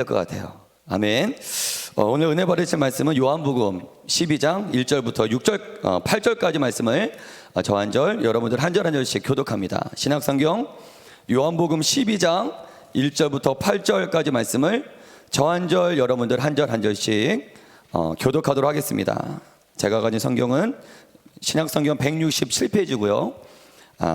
것 같아요. 아멘. 오늘 은혜 받으실 말씀은 요한복음 12장 1절부터 6절 8절까지 말씀을 저 한 절, 여러분들 한 절 한 절씩 교독합니다. 신약성경 요한복음 12장 1절부터 8절까지 말씀을 저 한 절, 여러분들 한 절 한 절씩 교독하도록 하겠습니다. 제가 가진 성경은 신약성경 167페이지고요.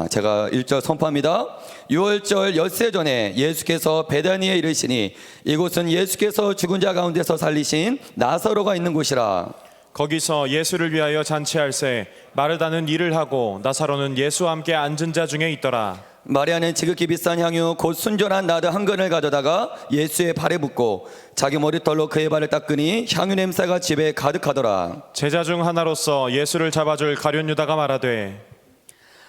제가 1절 선포합니다. 6월절 엿새 전에 예수께서 베다니에 이르시니 이곳은 예수께서 죽은 자 가운데서 살리신 나사로가 있는 곳이라. 거기서 예수를 위하여 잔치할새 마르다는 일을 하고 나사로는 예수와 함께 앉은 자 중에 있더라. 마리아는 지극히 비싼 향유 곧 순전한 나드 한 근을 가져다가 예수의 발에 붓고 자기 머리털로 그의 발을 닦으니 향유 냄새가 집에 가득하더라. 제자 중 하나로서 예수를 잡아줄 가룟 유다가 말하되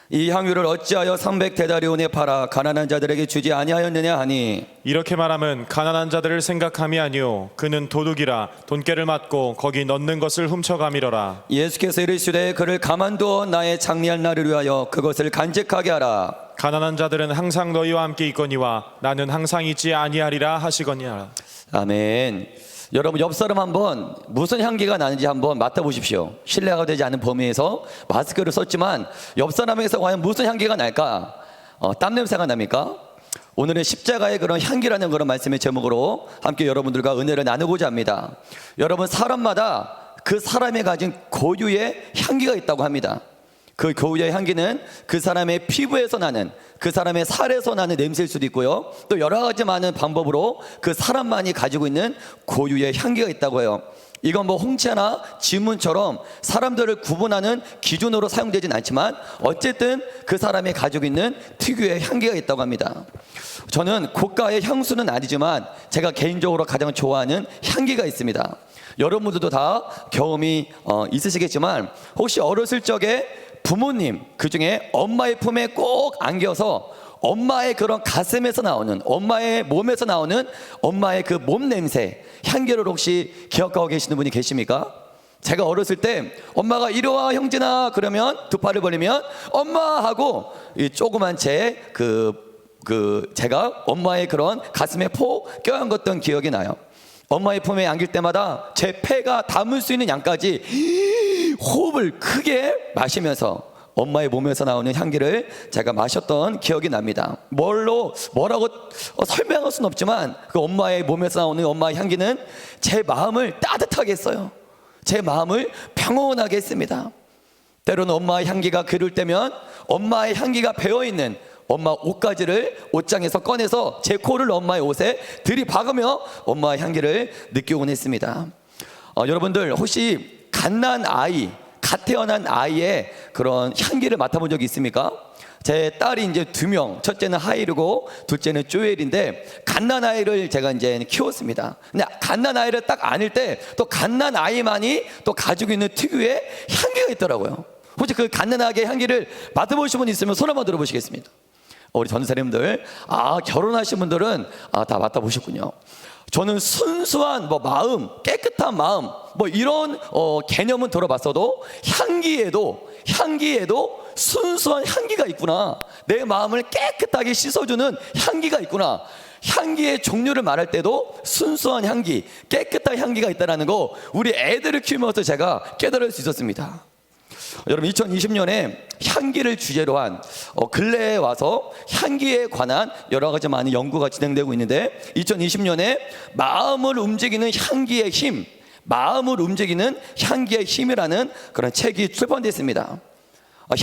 이 향유를 어찌하여 300데나리온에 팔아 가난한 자들에게 주지 아니하였느냐 하니, 이렇게 말하면 가난한 자들을 생각함이 아니요 그는 도둑이라 돈깨를 맞고 거기 넣는 것을 훔쳐가미러라. 예수께서 이르시되 그를 가만두어 나의 장리할 날을 위하여 그것을 간직하게 하라. 가난한 자들은 항상 너희와 함께 있거니와 나는 항상 있지 아니하리라 하시거니와. 아멘. 여러분 옆 사람 한번 무슨 향기가 나는지 한번 맡아보십시오. 신뢰가 되지 않은 범위에서 마스크를 썼지만 옆 사람에서 과연 무슨 향기가 날까? 땀 냄새가 납니까? 오늘은 십자가의 그런 향기라는 그런 말씀의 제목으로 함께 여러분들과 은혜를 나누고자 합니다. 여러분, 사람마다 그 사람이 가진 고유의 향기가 있다고 합니다. 그 고유의 향기는 그 사람의 피부에서 나는, 그 사람의 살에서 나는 냄새일 수도 있고요, 또 여러 가지 많은 방법으로 그 사람만이 가지고 있는 고유의 향기가 있다고 해요. 이건 뭐 홍채나 지문처럼 사람들을 구분하는 기준으로 사용되진 않지만 어쨌든 그 사람이 가지고 있는 특유의 향기가 있다고 합니다. 저는 고가의 향수는 아니지만 제가 개인적으로 가장 좋아하는 향기가 있습니다. 여러분들도 다 경험이 있으시겠지만 혹시 어렸을 적에 부모님, 그중에 엄마의 품에 꼭 안겨서 엄마의 그런 가슴에서 나오는, 엄마의 몸에서 나오는 엄마의 그 몸 냄새, 향기를 혹시 기억하고 계시는 분이 계십니까? 제가 어렸을 때 엄마가 이리와 형진아 그러면 두 팔을 벌리면 엄마 하고 이 조그만 제가 엄마의 그런 가슴에 폭 껴안겼던 기억이 나요. 엄마의 품에 안길 때마다 제 폐가 담을 수 있는 양까지 호흡을 크게 마시면서 엄마의 몸에서 나오는 향기를 제가 마셨던 기억이 납니다. 뭐라고 설명할 수는 없지만 그 엄마의 몸에서 나오는 엄마의 향기는 제 마음을 따뜻하게 했어요. 제 마음을 평온하게 했습니다. 때로는 엄마의 향기가 그리울 때면 엄마의 향기가 배어있는 엄마 옷가지를 옷장에서 꺼내서 제 코를 엄마의 옷에 들이박으며 엄마의 향기를 느끼곤 했습니다. 여러분들 혹시 갓 태어난 아이의 그런 향기를 맡아본 적이 있습니까? 제 딸이 이제 2명, 첫째는 하이르고 둘째는 쪼엘인데 갓난 아이를 제가 이제 키웠습니다. 근데 갓난 아이를 딱 안을 때 또 갓난 아이만이 또 가지고 있는 특유의 향기가 있더라고요. 혹시 그 갓난 아이의 향기를 맡아보신 분 있으면 손 한번 들어보시겠습니다. 우리 전사님들, 결혼하신 분들은 다 맡아보셨군요. 저는 순수한 마음, 깨끗한 마음 이런 개념은 들어봤어도 향기에도 순수한 향기가 있구나. 내 마음을 깨끗하게 씻어주는 향기가 있구나. 향기의 종류를 말할 때도 순수한 향기, 깨끗한 향기가 있다는 거 우리 애들을 키우면서 제가 깨달을 수 있었습니다. 여러분, 2020년에 향기를 주제로 한 근래에 와서 향기에 관한 여러 가지 많은 연구가 진행되고 있는데 2020년에 마음을 움직이는 향기의 힘이라는 그런 책이 출판됐습니다.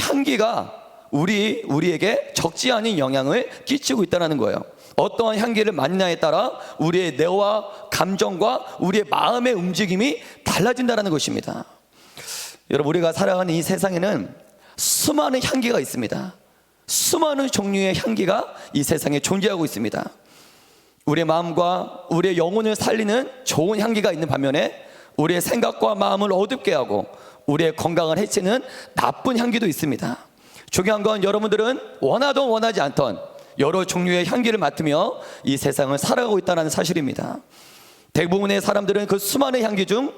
향기가 우리에게 적지 않은 영향을 끼치고 있다는 거예요. 어떠한 향기를 맡느냐에 따라 우리의 뇌와 감정과 우리의 마음의 움직임이 달라진다는 것입니다. 여러분, 우리가 살아가는 이 세상에는 수많은 향기가 있습니다. 수많은 종류의 향기가 이 세상에 존재하고 있습니다. 우리의 마음과 우리의 영혼을 살리는 좋은 향기가 있는 반면에 우리의 생각과 마음을 어둡게 하고 우리의 건강을 해치는 나쁜 향기도 있습니다. 중요한 건 여러분들은 원하던 원하지 않던 여러 종류의 향기를 맡으며 이 세상을 살아가고 있다는 사실입니다. 대부분의 사람들은 그 수많은 향기 중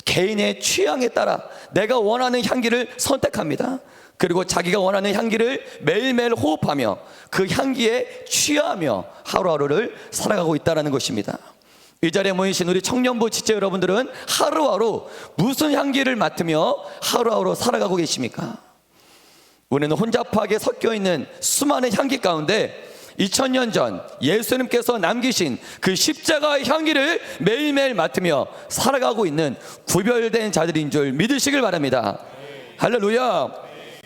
개인의 취향에 따라 내가 원하는 향기를 선택합니다. 그리고 자기가 원하는 향기를 매일매일 호흡하며 그 향기에 취하며 하루하루를 살아가고 있다는 것입니다. 이 자리에 모이신 우리 청년부 지체 여러분들은 하루하루 무슨 향기를 맡으며 하루하루 살아가고 계십니까? 우리는 혼잡하게 섞여 있는 수많은 향기 가운데 2000년 전 예수님께서 남기신 그 십자가의 향기를 매일매일 맡으며 살아가고 있는 구별된 자들인 줄 믿으시길 바랍니다. 할렐루야.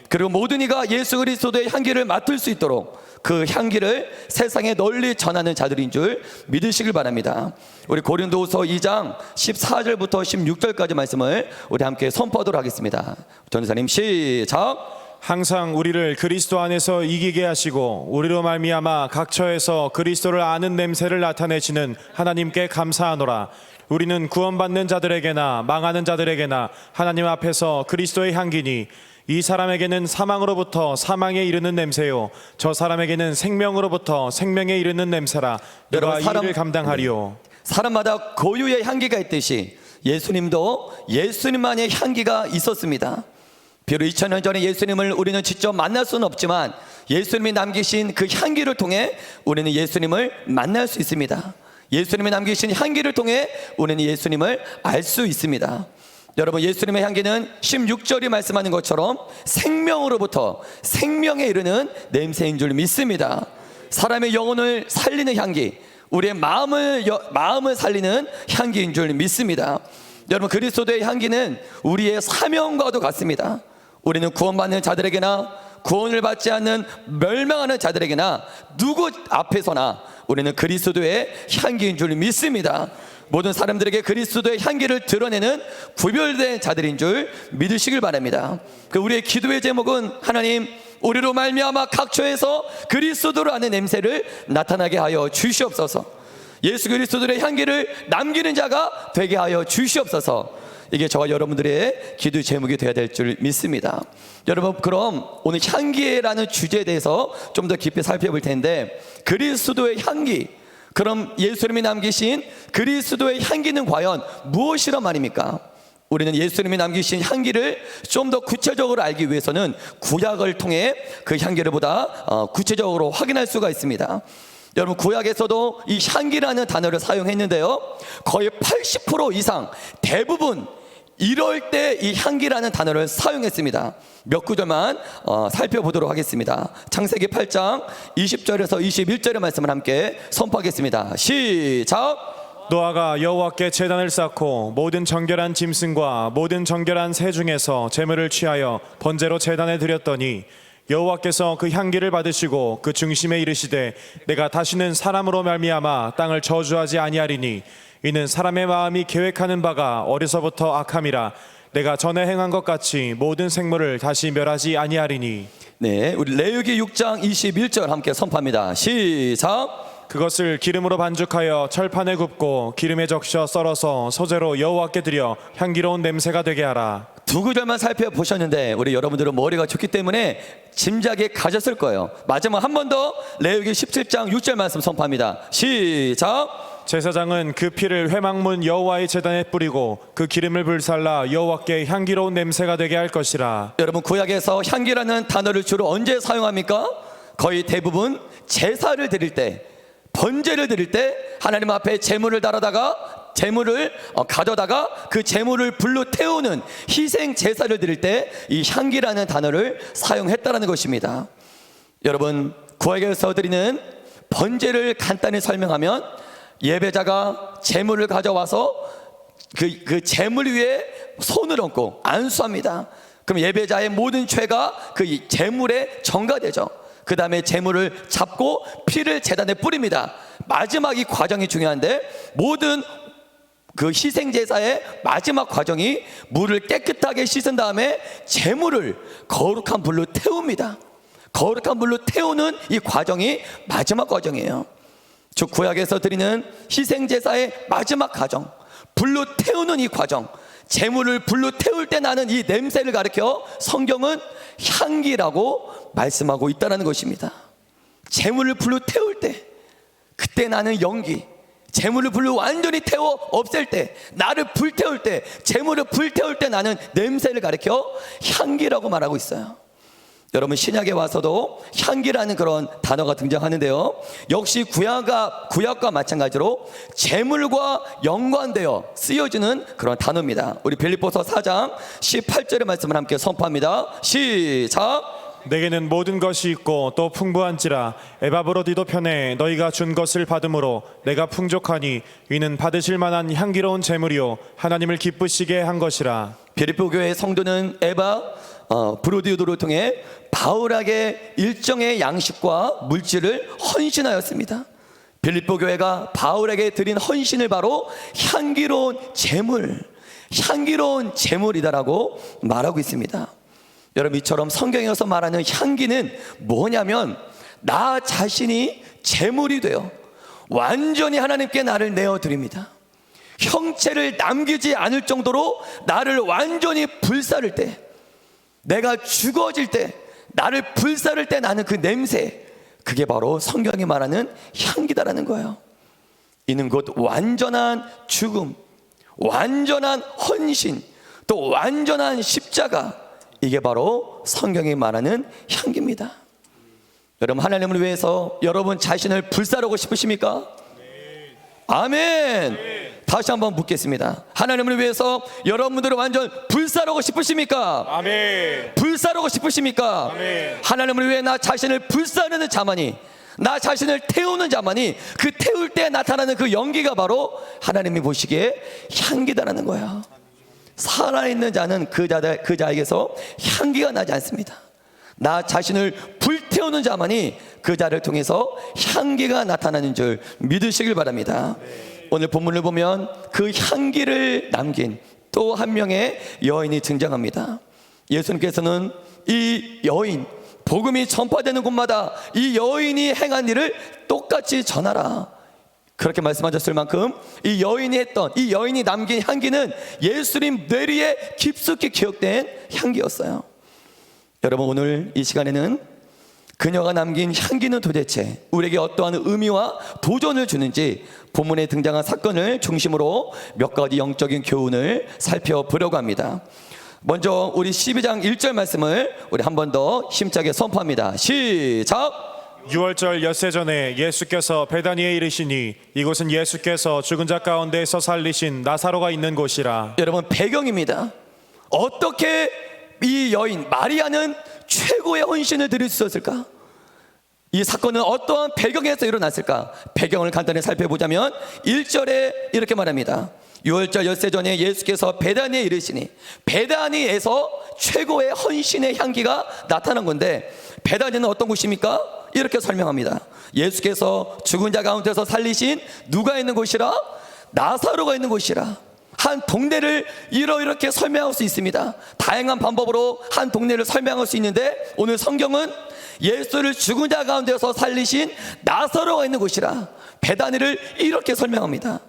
그리고 모든 이가 예수 그리스도의 향기를 맡을 수 있도록 그 향기를 세상에 널리 전하는 자들인 줄 믿으시길 바랍니다. 우리 고린도후서 2장 14절부터 16절까지 말씀을 우리 함께 선포하도록 하겠습니다. 전도사님 시작. 항상 우리를 그리스도 안에서 이기게 하시고 우리로 말미암아 각처에서 그리스도를 아는 냄새를 나타내시는 하나님께 감사하노라. 우리는 구원받는 자들에게나 망하는 자들에게나 하나님 앞에서 그리스도의 향기니 이 사람에게는 사망으로부터 사망에 이르는 냄새요 저 사람에게는 생명으로부터 생명에 이르는 냄새라. 누가 이 일을 감당하리요. 사람마다 고유의 향기가 있듯이 예수님도 예수님만의 향기가 있었습니다. 비록 2000년 전에 예수님을 우리는 직접 만날 수는 없지만 예수님이 남기신 그 향기를 통해 우리는 예수님을 만날 수 있습니다. 예수님이 남기신 향기를 통해 우리는 예수님을 알 수 있습니다. 여러분, 예수님의 향기는 16절이 말씀하는 것처럼 생명으로부터 생명에 이르는 냄새인 줄 믿습니다. 사람의 영혼을 살리는 향기, 우리의 마음을 살리는 향기인 줄 믿습니다. 여러분, 그리스도의 향기는 우리의 사명과도 같습니다. 우리는 구원받는 자들에게나 구원을 받지 않는 멸망하는 자들에게나 누구 앞에서나 우리는 그리스도의 향기인 줄 믿습니다. 모든 사람들에게 그리스도의 향기를 드러내는 구별된 자들인 줄 믿으시길 바랍니다. 우리의 기도의 제목은 하나님, 우리로 말미암아 각처에서 그리스도를 아는 냄새를 나타나게 하여 주시옵소서. 예수 그리스도의 향기를 남기는 자가 되게 하여 주시옵소서. 이게 저와 여러분들의 기도의 제목이 되어야 될 줄 믿습니다. 여러분, 그럼 오늘 향기라는 주제에 대해서 좀 더 깊이 살펴볼 텐데, 그리스도의 향기, 그럼 예수님이 남기신 그리스도의 향기는 과연 무엇이란 말입니까? 우리는 예수님이 남기신 향기를 좀 더 구체적으로 알기 위해서는 구약을 통해 그 향기를 보다 구체적으로 확인할 수가 있습니다. 여러분, 구약에서도 이 향기라는 단어를 사용했는데요, 거의 80% 이상 대부분 이럴 때 이 향기라는 단어를 사용했습니다. 몇 구절만 살펴보도록 하겠습니다. 창세기 8장 20절에서 21절의 말씀을 함께 선포하겠습니다. 시작. 노아가 여호와께 제단을 쌓고 모든 정결한 짐승과 모든 정결한 새 중에서 제물을 취하여 번제로 제단에 드렸더니 여호와께서 그 향기를 받으시고 그 중심에 이르시되 내가 다시는 사람으로 말미암아 땅을 저주하지 아니하리니 이는 사람의 마음이 계획하는 바가 어려서부터 악함이라. 내가 전에 행한 것 같이 모든 생물을 다시 멸하지 아니하리니. 네, 우리 레위기 6장 21절 함께 선포합니다. 시작. 그것을 기름으로 반죽하여 철판에 굽고 기름에 적셔 썰어서 소재로 여호와께 드려 향기로운 냄새가 되게 하라. 두 구절만 살펴보셨는데 우리 여러분들은 머리가 좋기 때문에 짐작이 가졌을 거예요. 마지막 한 번 더 레위기 17장 6절 말씀 선포합니다. 시작. 제사장은 그 피를 회막문 여호와의 제단에 뿌리고 그 기름을 불살라 여호와께 향기로운 냄새가 되게 할 것이라. 여러분, 구약에서 향기라는 단어를 주로 언제 사용합니까? 거의 대부분 제사를 드릴 때, 번제를 드릴 때 하나님 앞에 제물을 가져다가 그 제물을 불로 태우는 희생 제사를 드릴 때 이 향기라는 단어를 사용했다라는 것입니다. 여러분, 구약에서 드리는 번제를 간단히 설명하면 제물을 제물을 가져와서 그 제물 위에 손을 얹고 안수합니다. 그럼 예배자의 모든 죄가 그 제물에 전가되죠. 그 다음에 제물을 잡고 피를 제단에 뿌립니다. 마지막 이 과정이 중요한데, 모든 그 희생제사의 마지막 과정이 물을 깨끗하게 씻은 다음에 제물을 거룩한 불로 태웁니다. 거룩한 불로 태우는 이 과정이 마지막 과정이에요. 즉, 구약에서 드리는 희생제사의 마지막 과정, 불로 태우는 이 과정, 제물을 불로 태울 때 나는 이 냄새를 가리켜 성경은 향기라고 말씀하고 있다는 것입니다. 제물을 불로 태울 때, 그때 나는 연기, 제물을 불로 완전히 태워 없앨 때, 나를 불태울 때, 제물을 불태울 때 나는 냄새를 가리켜 향기라고 말하고 있어요. 여러분 신약에 와서도 향기라는 그런 단어가 등장하는데요. 역시 구약과 마찬가지로 재물과 연관되어 쓰여지는 그런 단어입니다. 우리 빌립보서 4장 18절의 말씀을 함께 선포합니다. 시작. 내게는 모든 것이 있고 또 풍부한지라 에바브로디도 편에 너희가 준 것을 받음으로 내가 풍족하니 이는 받으실 만한 향기로운 재물이요 하나님을 기쁘시게 한 것이라. 빌립보 교회의 성도는 브로디오도를 통해 바울에게 일정의 양식과 물질을 헌신하였습니다. 빌립보 교회가 바울에게 드린 헌신을 바로 향기로운 재물이다라고 말하고 있습니다. 여러분, 이처럼 성경에서 말하는 향기는 뭐냐면 나 자신이 재물이 되어 완전히 하나님께 나를 내어드립니다. 형체를 남기지 않을 정도로 나를 완전히 불사를 때, 내가 죽어질 때, 나를 불사를 때 나는 그 냄새, 그게 바로 성경이 말하는 향기다라는 거예요. 이는 곧 완전한 죽음, 완전한 헌신, 또 완전한 십자가, 이게 바로 성경이 말하는 향기입니다. 여러분, 하나님을 위해서 여러분 자신을 불사르고 싶으십니까? 네. 아멘. 네. 다시 한번 묻겠습니다. 하나님을 위해서 여러분들은 완전 불사르고 싶으십니까? 아멘. 불사르고 싶으십니까? 아멘. 하나님을 위해 나 자신을 불사르는 자만이, 나 자신을 태우는 자만이 그 태울 때 나타나는 그 연기가 바로 하나님이 보시기에 향기다라는 거야. 살아있는 자는 그 자에게서 향기가 나지 않습니다. 나 자신을 불태우는 자만이 그 자를 통해서 향기가 나타나는 줄 믿으시길 바랍니다. 오늘 본문을 보면 그 향기를 남긴 또 한 명의 여인이 등장합니다. 예수님께서는 이 여인, 복음이 전파되는 곳마다 이 여인이 행한 일을 똑같이 전하라, 그렇게 말씀하셨을 만큼 이 여인이 남긴 향기는 예수님 뇌리에 깊숙이 기억된 향기였어요. 여러분, 오늘 이 시간에는 그녀가 남긴 향기는 도대체 우리에게 어떠한 의미와 도전을 주는지 본문에 등장한 사건을 중심으로 몇 가지 영적인 교훈을 살펴보려고 합니다. 먼저 우리 12장 1절 말씀을 우리 한 번 더 힘차게 선포합니다. 시작. 6월절 엿새 전에 예수께서 베다니에 이르시니 이곳은 예수께서 죽은 자 가운데서 살리신 나사로가 있는 곳이라. 여러분, 배경입니다. 어떻게 이 여인 마리아는 최고의 헌신을 드릴 수 있었을까? 이 사건은 어떠한 배경에서 일어났을까? 배경을 간단히 살펴보자면 1절에 이렇게 말합니다. 6월절 엿새 전에 예수께서 베다니에 이르시니, 베다니에서 최고의 헌신의 향기가 나타난 건데, 베다니는 어떤 곳입니까? 이렇게 설명합니다. 예수께서 죽은 자 가운데서 살리신 누가 있는 곳이라? 나사로가 있는 곳이라. 한 동네를 이렇게 설명할 수 있습니다. 다양한 방법으로 한 동네를 설명할 수 있는데, 오늘 성경은 예수를 죽은 자 가운데서 살리신 나사로가 있는 곳이라 베다니를 이렇게 설명합니다.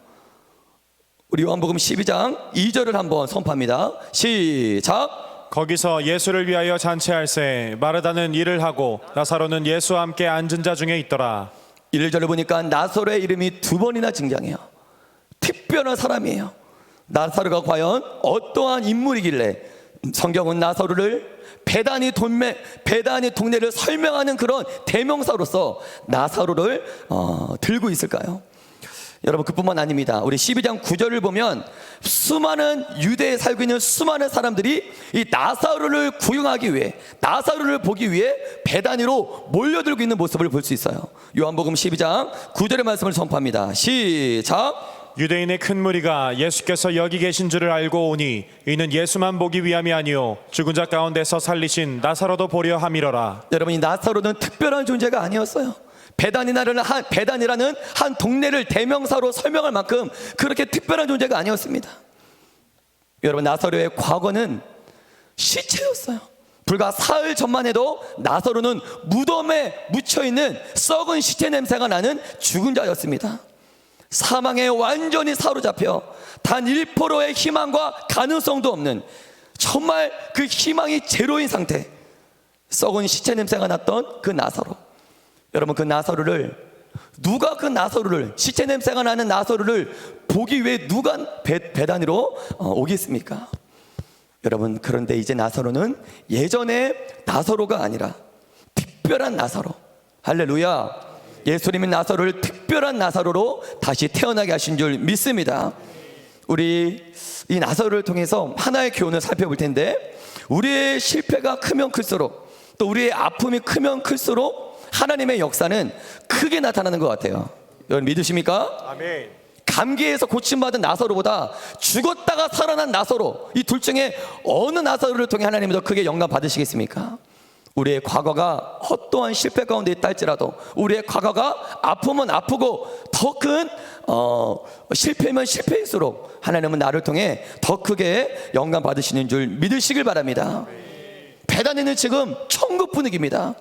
우리 요한복음 12장 2절을 한번 선포합니다. 시작. 거기서 예수를 위하여 잔치할새 마르다는 일을 하고 나사로는 예수와 함께 앉은 자 중에 있더라. 1절을 보니까 나사로의 이름이 두 번이나 등장해요. 특별한 사람이에요. 나사로가 과연 어떠한 인물이길래 성경은 나사로를 베다니 동네를 설명하는 그런 대명사로서 나사로를 들고 있을까요? 여러분, 그뿐만 아닙니다. 우리 12장 9절을 보면 수많은 유대에 살고 있는 수많은 사람들이 이 나사로를 구경하기 위해, 나사로를 보기 위해 베다니로 몰려들고 있는 모습을 볼 수 있어요. 요한복음 12장 9절의 말씀을 선포합니다. 시작. 유대인의 큰 무리가 예수께서 여기 계신 줄을 알고 오니 이는 예수만 보기 위함이 아니요 죽은 자 가운데서 살리신 나사로도 보려 함이러라. 여러분, 이 나사로는 특별한 존재가 아니었어요. 베다니라는 한 동네를 대명사로 설명할 만큼 그렇게 특별한 존재가 아니었습니다. 여러분, 나사로의 과거는 시체였어요. 불과 사흘 전만 해도 나사로는 무덤에 묻혀있는 썩은 시체 냄새가 나는 죽은 자였습니다. 사망에 완전히 사로잡혀 단 1%의 희망과 가능성도 없는, 정말 그 희망이 제로인 상태, 썩은 시체 냄새가 났던 그 나사로. 여러분, 그 나사로를 시체 냄새가 나는 나사로를 보기 위해 누가 베다니로 오겠습니까? 여러분, 그런데 이제 나사로는 예전의 나사로가 아니라 특별한 나사로, 할렐루야, 예수님이 나사로를 특별한 나사로로 다시 태어나게 하신 줄 믿습니다. 우리 이 나사로를 통해서 하나의 교훈을 살펴볼 텐데, 우리의 실패가 크면 클수록, 또 우리의 아픔이 크면 클수록 하나님의 역사는 크게 나타나는 것 같아요. 여러분 믿으십니까? 아멘. 감기에서 고침받은 나사로보다 죽었다가 살아난 나사로, 이 둘 중에 어느 나사로를 통해 하나님이 더 크게 영감 받으시겠습니까? 우리의 과거가 어떠한 실패 가운데 있다 할지라도, 우리의 과거가 아프면 아프고 더 큰 실패면 실패일수록 하나님은 나를 통해 더 크게 영감 받으시는 줄 믿으시길 바랍니다. 베단에는 지금 천국 분위기입니다.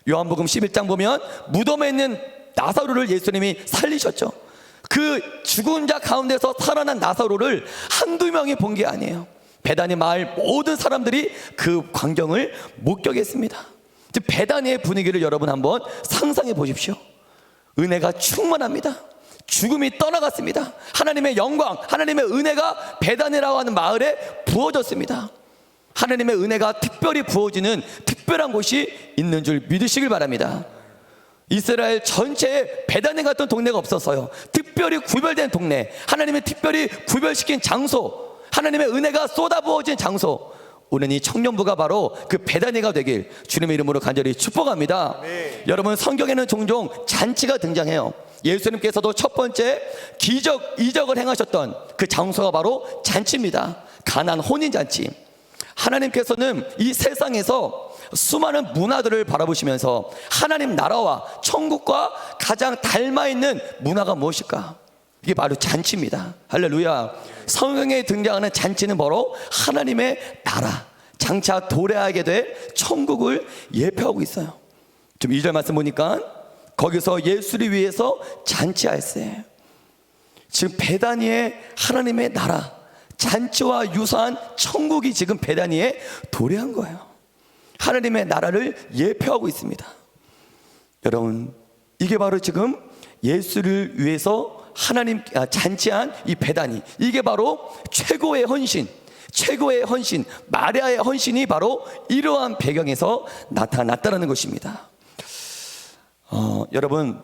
요한복음 11장 보면 무덤에 있는 나사로를 예수님이 살리셨죠. 그 죽은 자 가운데서 살아난 나사로를 한두 명이 본 게 아니에요. 베다니 마을 모든 사람들이 그 광경을 목격했습니다. 베다니의 분위기를 여러분 한번 상상해 보십시오. 은혜가 충만합니다. 죽음이 떠나갔습니다. 하나님의 영광, 하나님의 은혜가 베다니라고 하는 마을에 부어졌습니다. 하나님의 은혜가 특별히 부어지는 특별한 곳이 있는 줄 믿으시길 바랍니다. 이스라엘 전체에 베다니 같은 동네가 없었어요. 특별히 구별된 동네, 하나님이 특별히 구별시킨 장소, 하나님의 은혜가 쏟아부어진 장소, 오늘 이 청년부가 바로 그 베다니가 되길 주님의 이름으로 간절히 축복합니다. 네. 여러분, 성경에는 종종 잔치가 등장해요. 예수님께서도 첫 번째 기적, 이적을 행하셨던 그 장소가 바로 잔치입니다. 가나안 혼인잔치. 하나님께서는 이 세상에서 수많은 문화들을 바라보시면서 하나님 나라와 천국과 가장 닮아있는 문화가 무엇일까? 이게 바로 잔치입니다. 할렐루야. 성경에 등장하는 잔치는 바로 하나님의 나라, 장차 도래하게 될 천국을 예표하고 있어요. 좀 2절 말씀 보니까 거기서 예수를 위해서 잔치할세. 지금 베다니의 하나님의 나라, 잔치와 유사한 천국이 지금 베다니에 도래한 거예요. 하나님의 나라를 예표하고 있습니다. 여러분, 이게 바로 지금 예수를 위해서 하나님 잔치한 이 베다니, 이게 바로 최고의 헌신, 최고의 헌신, 마리아의 헌신이 바로 이러한 배경에서 나타났다는 것입니다. 여러분,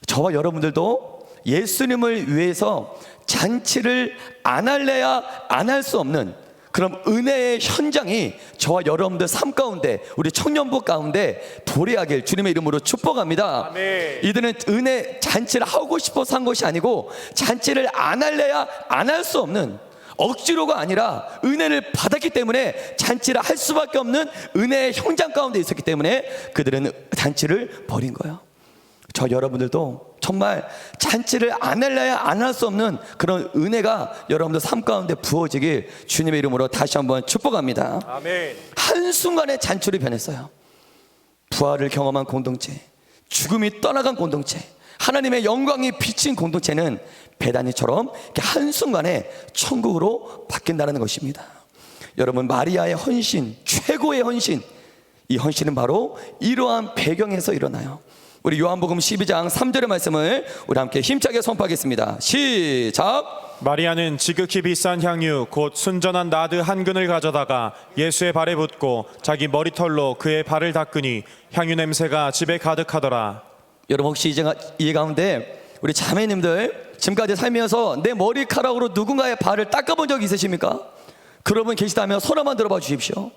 저와 여러분들도 예수님을 위해서 잔치를 안 할래야 안 할 수 없는 그럼 은혜의 현장이 저와 여러분들 삶 가운데, 우리 청년부 가운데 도래하길 주님의 이름으로 축복합니다. 아멘. 이들은 은혜 잔치를 하고 싶어서 한 것이 아니고 잔치를 안 할래야 안 할 수 없는, 억지로가 아니라 은혜를 받았기 때문에 잔치를 할 수밖에 없는 은혜의 현장 가운데 있었기 때문에 그들은 잔치를 벌인 거예요. 저 여러분들도 정말 잔치를 안 할래야 안 할 수 없는 그런 은혜가 여러분들 삶 가운데 부어지길 주님의 이름으로 다시 한번 축복합니다. 아멘. 한순간에 잔치로 변했어요. 부활을 경험한 공동체, 죽음이 떠나간 공동체, 하나님의 영광이 비친 공동체는 베다니처럼 한순간에 천국으로 바뀐다는 것입니다. 여러분, 마리아의 헌신, 최고의 헌신, 이 헌신은 바로 이러한 배경에서 일어나요. 우리 요한복음 12장 3절의 말씀을 우리 함께 힘차게 선포하겠습니다. 시작. 마리아는 지극히 비싼 향유 곧 순전한 나드 한 근을 가져다가 예수의 발에 붓고 자기 머리털로 그의 발을 닦으니 향유 냄새가 집에 가득하더라. 여러분, 혹시 이 가운데 우리 자매님들 지금까지 살면서 내 머리카락으로 누군가의 발을 닦아본 적 있으십니까? 그런 분 계시다면 손 한번 들어봐 주십시오.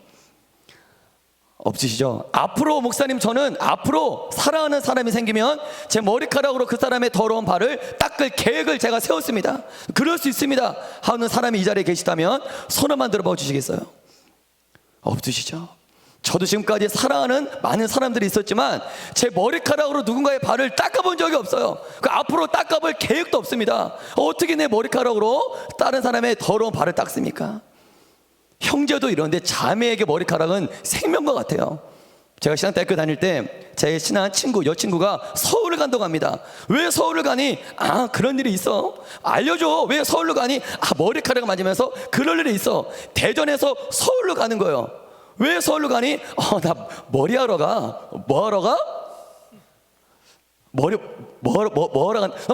없으시죠? 앞으로 목사님, 저는 앞으로 사랑하는 사람이 생기면 제 머리카락으로 그 사람의 더러운 발을 닦을 계획을 제가 세웠습니다. 그럴 수 있습니다 하는 사람이 이 자리에 계시다면 손 한번 들어봐 주시겠어요? 없으시죠? 저도 지금까지 사랑하는 많은 사람들이 있었지만 제 머리카락으로 누군가의 발을 닦아본 적이 없어요. 그 앞으로 닦아볼 계획도 없습니다. 어떻게 내 머리카락으로 다른 사람의 더러운 발을 닦습니까? 형제도 이런데 자매에게 머리카락은 생명과 같아요. 제가 신앙대학교 다닐 때 제 친한 친구, 여친구가 서울을 간다고 합니다. 왜 서울을 가니? 아, 그런 일이 있어. 알려줘. 왜 서울로 가니? 아, 머리카락을 맞으면서 그럴 일이 있어. 대전에서 서울로 가는 거예요. 왜 서울로 가니? 나 머리하러 가. 뭐 하러 가?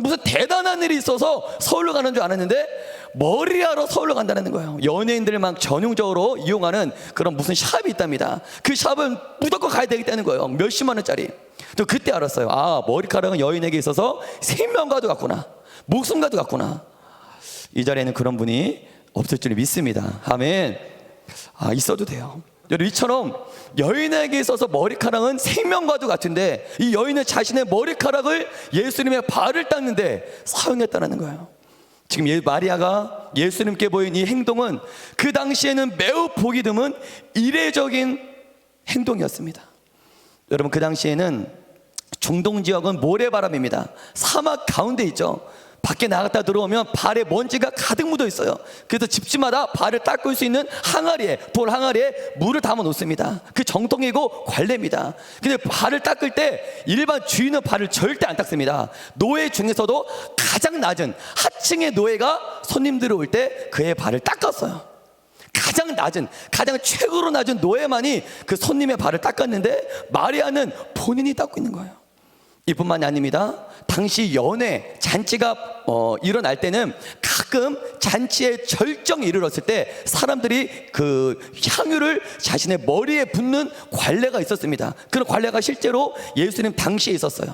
무슨 대단한 일이 있어서 서울로 가는 줄 알았는데 머리하러 서울로 간다는 거예요. 연예인들 막 전용적으로 이용하는 그런 무슨 샵이 있답니다. 그 샵은 무조건 가야 되겠다는 거예요. 몇십만 원짜리. 또 그때 알았어요. 아, 머리카락은 여인에게 있어서 생명과도 같구나, 목숨과도 같구나. 이 자리에는 그런 분이 없을 줄 믿습니다. 아멘. 아, 있어도 돼요. 여러분, 이처럼 여인에게 있어서 머리카락은 생명과도 같은데 이 여인은 자신의 머리카락을 예수님의 발을 닦는데 사용했다는 거예요. 지금 마리아가 예수님께 보인 이 행동은 그 당시에는 매우 보기 드문 이례적인 행동이었습니다. 여러분, 그 당시에는 중동 지역은 모래바람입니다. 사막 가운데 있죠. 밖에 나갔다 들어오면 발에 먼지가 가득 묻어 있어요. 그래서 집집마다 발을 닦을 수 있는 항아리에, 돌 항아리에 물을 담아 놓습니다. 그 정통이고 관례입니다. 근데 발을 닦을 때 일반 주인은 발을 절대 안 닦습니다. 노예 중에서도 가장 낮은 하층의 노예가 손님들이 올 때 그의 발을 닦았어요. 가장 낮은, 가장 최고로 낮은 노예만이 그 손님의 발을 닦았는데 마리아는 본인이 닦고 있는 거예요. 이뿐만이 아닙니다. 당시 연회 잔치가 일어날 때는 가끔 잔치의 절정에 이르렀을 때 사람들이 그 향유를 자신의 머리에 붓는 관례가 있었습니다. 그런 관례가 실제로 예수님 당시에 있었어요.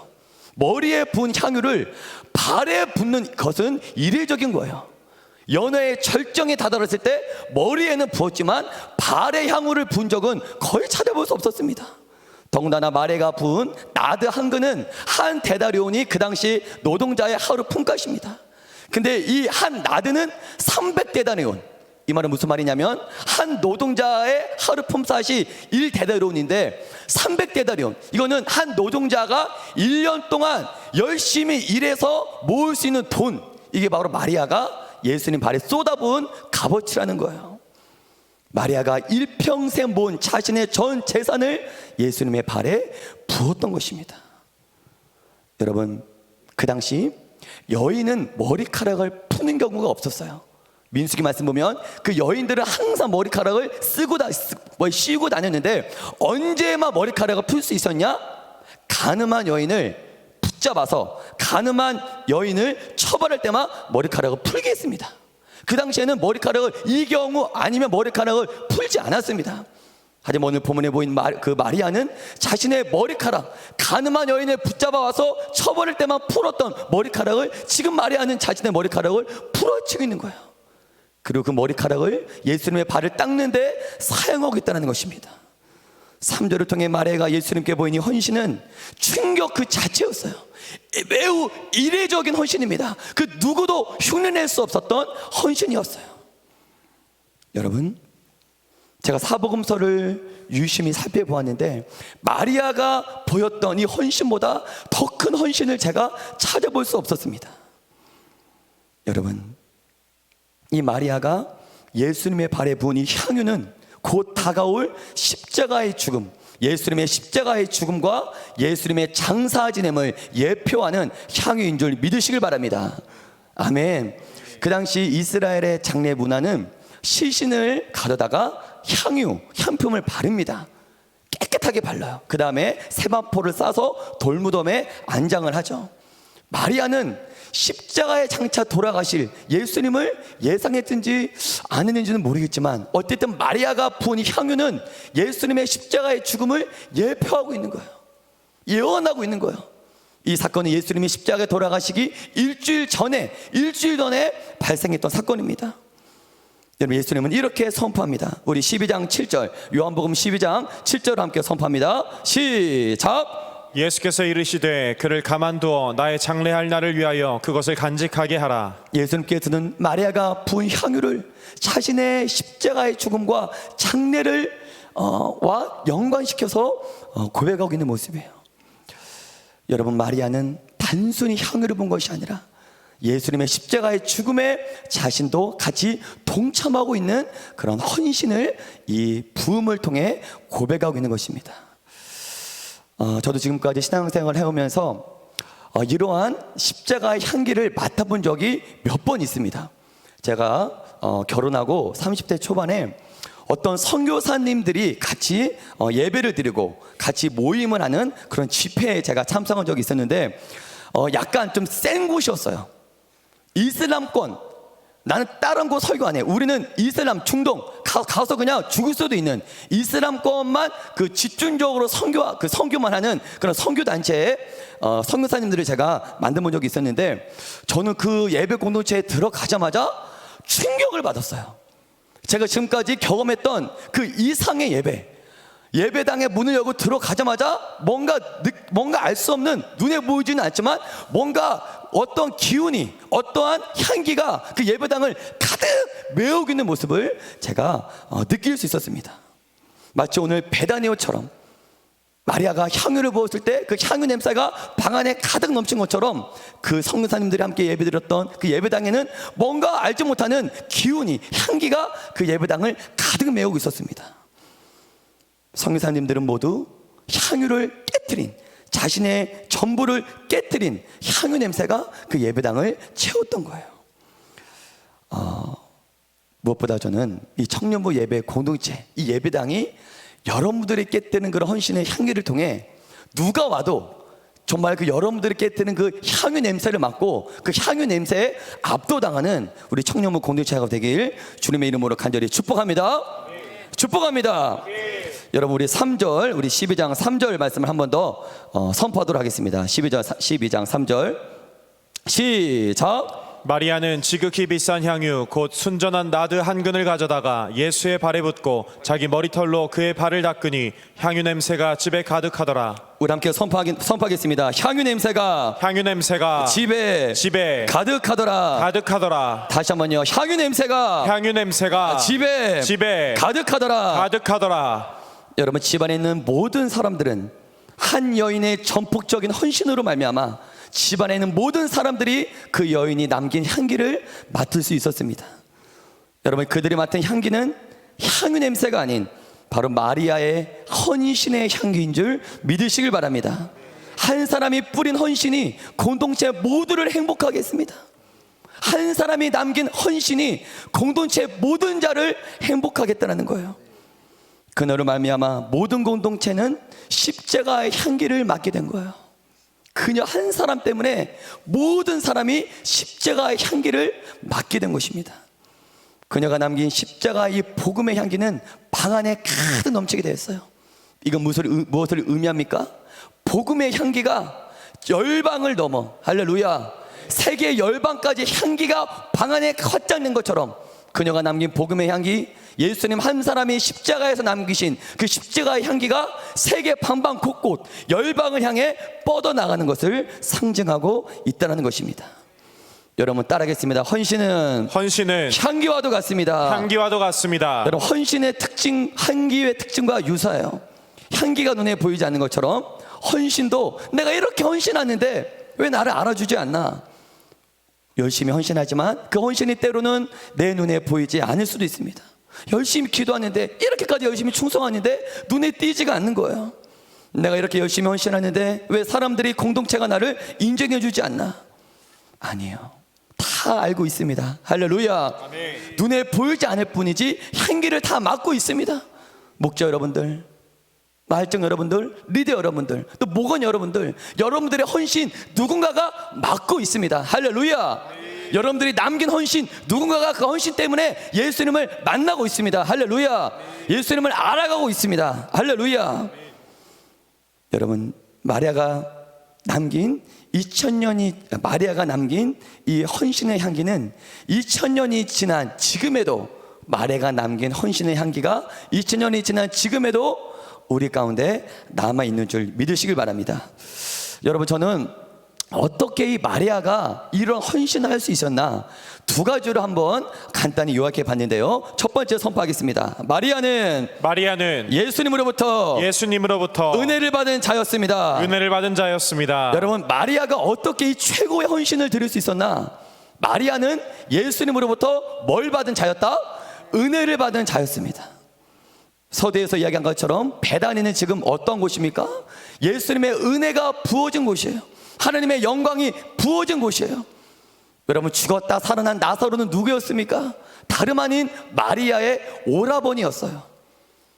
머리에 부은 향유를 발에 붓는 것은 이례적인 거예요. 연회의 절정에 다다랐을 때 머리에는 부었지만 발에 향유를 부은 적은 거의 찾아볼 수 없었습니다. 더군다나 마리아가 부은 나드 한 근은 한 데나리온이 그 당시 노동자의 하루 품값입니다. 근데 이 한 나드는 300데나리온. 이 말은 무슨 말이냐면 한 노동자의 하루 품삯이 1데나리온인데 300데나리온, 이거는 한 노동자가 1년 동안 열심히 일해서 모을 수 있는 돈. 이게 바로 마리아가 예수님 발에 쏟아부은 값어치라는 거예요. 마리아가 일평생 모은 자신의 전 재산을 예수님의 발에 부었던 것입니다. 여러분, 그 당시 여인은 머리카락을 푸는 경우가 없었어요. 민수기 말씀 보면 그 여인들은 항상 머리카락을 씌우고 다녔는데 언제만 머리카락을 풀 수 있었냐? 가늠한 여인을 붙잡아서 가늠한 여인을 처벌할 때만 머리카락을 풀게 했습니다. 그 당시에는 머리카락을 이 경우 아니면 머리카락을 풀지 않았습니다. 하지만 오늘 본문에 보인 그 마리아는 자신의 머리카락, 가늠한 여인을 붙잡아 와서 처벌할 때만 풀었던 머리카락을 지금 마리아는 자신의 머리카락을 풀어치고 있는 거예요. 그리고 그 머리카락을 예수님의 발을 닦는데 사용하고 있다는 것입니다. 3절을 통해 마리아가 예수님께 보인 이 헌신은 충격 그 자체였어요. 매우 이례적인 헌신입니다. 그 누구도 흉내낼 수 없었던 헌신이었어요. 여러분, 제가 사복음서를 유심히 살펴보았는데 마리아가 보였던 이 헌신보다 더 큰 헌신을 제가 찾아볼 수 없었습니다. 여러분, 이 마리아가 예수님의 발에 부은 이 향유는 곧 다가올 십자가의 죽음, 예수님의 십자가의 죽음과 예수님의 장사 지냄을 예표하는 향유인 줄 믿으시길 바랍니다. 아멘. 그 당시 이스라엘의 장례 문화는 시신을 가져다가 향품을 바릅니다. 깨끗하게 발라요. 그 다음에 세마포를 싸서 돌무덤에 안장을 하죠. 마리아는 십자가에 장차 돌아가실 예수님을 예상했든지 안 했는지는 모르겠지만 어쨌든 마리아가 부은 이 향유는 예수님의 십자가의 죽음을 예표하고 있는 거예요. 예언하고 있는 거예요. 이 사건은 예수님이 십자가에 돌아가시기 일주일 전에 발생했던 사건입니다. 여러분, 예수님은 이렇게 선포합니다. 우리 12장 7절, 요한복음 12장 7절을 함께 선포합니다. 시작. 예수께서 이르시되 그를 가만두어 나의 장례할 날을 위하여 그것을 간직하게 하라. 예수님께서는 마리아가 부은 향유를 자신의 십자가의 죽음과 장례를 와 연관시켜서 고백하고 있는 모습이에요. 여러분, 마리아는 단순히 향유를 본 것이 아니라 예수님의 십자가의 죽음에 자신도 같이 동참하고 있는 그런 헌신을 이 부음을 통해 고백하고 있는 것입니다. 저도 지금까지 신앙생활을 해오면서 이러한 십자가의 향기를 맡아본 적이 몇 번 있습니다. 제가 결혼하고 30대 초반에 어떤 선교사님들이 같이 예배를 드리고 같이 모임을 하는 그런 집회에 제가 참석한 적이 있었는데 약간 좀 센 곳이었어요. 이슬람권, 나는 다른 곳 설교 안 해. 우리는 이슬람, 중동 가서 그냥 죽을 수도 있는 이슬람권만 그 집중적으로 선교만 하는 그런 선교 단체의 선교사님들을 제가 만나본 적이 있었는데, 저는 그 예배 공동체에 들어가자마자 충격을 받았어요. 제가 지금까지 경험했던 그 이상의 예배당의 문을 열고 들어가자마자 뭔가 알 수 없는, 눈에 보이지는 않지만 뭔가 어떤 기운이, 어떠한 향기가 그 예배당을 가득 메우고 있는 모습을 제가 느낄 수 있었습니다. 마치 오늘 베다니오처럼 마리아가 향유를 부었을 때 그 향유 냄새가 방 안에 가득 넘친 것처럼 그 성교사님들이 함께 예배드렸던 그 예배당에는 뭔가 알지 못하는 기운이, 향기가 그 예배당을 가득 메우고 있었습니다. 성교사님들은 모두 향유를 깨뜨린, 자신의 전부를 깨뜨린 향유 냄새가 그 예배당을 채웠던 거예요. 무엇보다 저는 이 청년부 예배 공동체, 이 예배당이 여러분들이 깨뜨리는 그런 헌신의 향기를 통해 누가 와도 정말 그 여러분들이 깨뜨리는 그 향유 냄새를 맡고 그 향유 냄새에 압도당하는 우리 청년부 공동체가 되길 주님의 이름으로 간절히 축복합니다. 축복합니다. 여러분, 우리 3절, 우리 12장 3절 말씀을 한 번 더 선포하도록 하겠습니다. 12장 3절 시작. 마리아는 지극히 비싼 향유 곧 순전한 나드 한 근을 가져다가 예수의 발에 붓고 자기 머리털로 그의 발을 닦으니 향유 냄새가 집에 가득하더라. 우리 함께 선포하겠습니다. 향유 냄새가 집에 가득하더라. 다시 한번요. 향유 냄새가 집에 가득하더라. 여러분, 집안에 있는 모든 사람들은 한 여인의 전폭적인 헌신으로 말미암아 집안에 있는 모든 사람들이 그 여인이 남긴 향기를 맡을 수 있었습니다. 여러분, 그들이 맡은 향기는 향유 냄새가 아닌 바로 마리아의 헌신의 향기인 줄 믿으시길 바랍니다. 한 사람이 뿌린 헌신이 공동체 모두를 행복하게 했습니다. 한 사람이 남긴 헌신이 공동체 모든 자를 행복하게 했다는 거예요. 그너로 말미암아 모든 공동체는 십자가의 향기를 맡게 된 거예요. 그녀 한 사람 때문에 모든 사람이 십자가의 향기를 맡게 된 것입니다. 그녀가 남긴 십자가의 이 복음의 향기는 방 안에 가득 넘치게 되었어요. 이건 무엇을 의미합니까? 복음의 향기가 열방을 넘어, 할렐루야, 세계 열방까지 향기가 방 안에 확장된 것처럼 그녀가 남긴 복음의 향기, 예수님 한 사람이 십자가에서 남기신 그 십자가의 향기가 세계 방방 곳곳 열방을 향해 뻗어나가는 것을 상징하고 있다는 것입니다. 여러분, 따라하겠습니다. 헌신은 향기와도 같습니다. 여러분, 헌신의 특징, 향기의 특징과 유사해요. 향기가 눈에 보이지 않는 것처럼 헌신도 내가 이렇게 헌신하는데 왜 나를 알아주지 않나? 열심히 헌신하지만 그 헌신이 때로는 내 눈에 보이지 않을 수도 있습니다. 열심히 기도하는데, 이렇게까지 열심히 충성하는데 눈에 띄지가 않는 거예요. 내가 이렇게 열심히 헌신하는데 왜 사람들이, 공동체가 나를 인정해 주지 않나? 아니에요. 다 알고 있습니다. 할렐루야. 아멘. 눈에 보이지 않을 뿐이지 향기를 다 맡고 있습니다. 목자 여러분들, 말정 여러분들, 리더 여러분들, 또 목원 여러분들, 여러분들의 헌신 누군가가 맡고 있습니다. 할렐루야. 네. 여러분들이 남긴 헌신, 누군가가 그 헌신 때문에 예수님을 만나고 있습니다. 할렐루야. 네. 예수님을 알아가고 있습니다. 할렐루야. 네. 여러분, 마리아가 남긴 이 헌신의 향기는 2000년이 지난 지금에도, 마리아가 남긴 헌신의 향기가 2000년이 지난 지금에도 우리 가운데 남아있는 줄 믿으시길 바랍니다. 여러분, 저는 어떻게 이 마리아가 이런 헌신을 할 수 있었나, 두 가지로 한번 간단히 요약해 봤는데요. 첫 번째 선포하겠습니다. 마리아는 예수님으로부터 은혜를 받은 자였습니다. 여러분, 마리아가 어떻게 이 최고의 헌신을 드릴 수 있었나? 마리아는 예수님으로부터 뭘 받은 자였다? 은혜를 받은 자였습니다. 서두에서 이야기한 것처럼 베다니는 지금 어떤 곳입니까? 예수님의 은혜가 부어진 곳이에요. 하나님의 영광이 부어진 곳이에요. 여러분, 죽었다 살아난 나사로는 누구였습니까? 다름 아닌 마리아의 오라버니였어요.